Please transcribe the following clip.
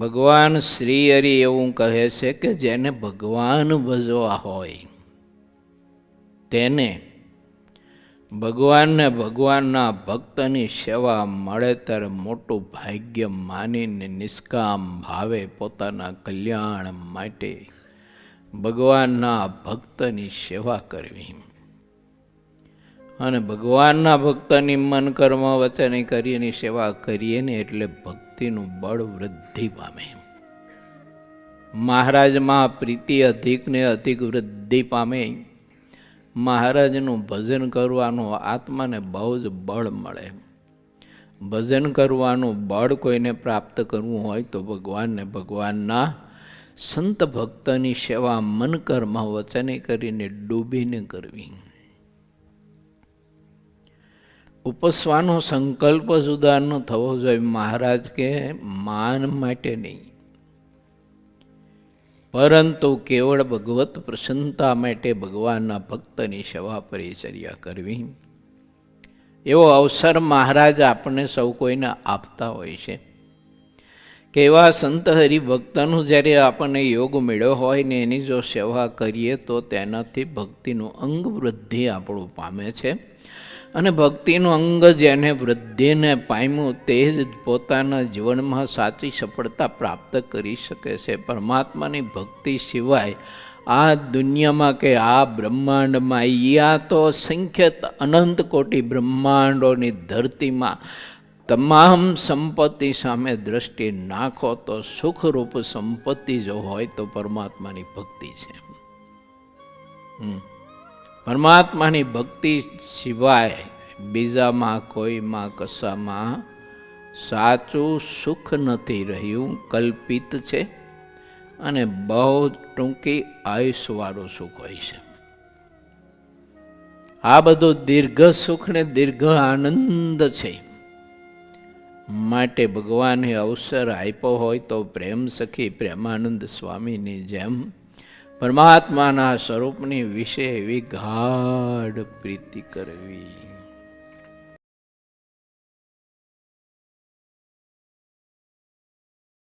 ભગવાન શ્રી હરિ એવું કહે છે કે જેને ભગવાન ભજવા હોય તેને ભગવાનને ભગવાનના ભક્તની સેવા મળે ત્યારે મોટું ભાગ્ય માનીને નિષ્કામ ભાવે પોતાના કલ્યાણ માટે ભગવાનના ભક્તની સેવા કરવી. અને ભગવાનના ભક્તની મન કર્મ વચન કરીને સેવા કરીએ ને એટલે ભક્તિનું બળ વૃદ્ધિ પામે. મહારાજમાં પ્રીતિ અધિક ને અધિક વૃદ્ધિ પામે. મહારાજનું ભજન કરવાનું આત્માને બહુ જ બળ મળે. ભજન કરવાનું બળ કોઈને પ્રાપ્ત કરવું હોય તો ભગવાનને ભગવાનના સંત ભક્તની સેવા મન કર્મ વચને કરીને ડૂબીને કરવી. ઉપસવાનો સંકલ્પ જુદા ન થવો જોઈએ. મહારાજ કે માન માટે નહીં, પરંતુ કેવળ ભગવત પ્રસન્નતા માટે ભગવાનના ભક્તની સેવા પરિચર્યા કરવી. એવો અવસર મહારાજ આપણને સૌ કોઈને આપતા હોય છે કે એવા સંત હરિભક્તનું જ્યારે આપણને યોગ મળ્યો હોય ને એની જો સેવા કરીએ તો તેનાથી ભક્તિનું અંગ વૃદ્ધિ આપણું પામે છે. અને ભક્તિનું અંગ જેને વૃદ્ધિને પામ્યું તે જ પોતાના જીવનમાં સાચી સફળતા પ્રાપ્ત કરી શકે છે. પરમાત્માની ભક્તિ સિવાય આ દુનિયામાં કે આ બ્રહ્માંડમાં યા તો સંખ્યત અનંત કોટી બ્રહ્માંડોની ધરતીમાં તમામ સંપત્તિ સામે દ્રષ્ટિ નાખો તો સુખરૂપ સંપત્તિ જો હોય તો પરમાત્માની ભક્તિ છે. પરમાત્માની ભક્તિ સિવાય બીજામાં કોઈમાં કશામાં સાચું સુખ નથી રહ્યું, કલ્પિત છે અને બહુ ટૂંકી આયુષવાળું સુખ હોય છે. આ બધું દીર્ઘ સુખ ને દીર્ઘ આનંદ છે. માટે ભગવાને અવસર આપ્યો હોય તો પ્રેમ સખી પ્રેમાનંદ સ્વામીની જેમ પરમાત્માના સ્વરૂપની વિશે એવી ગાઢ પ્રીતિ કરવી.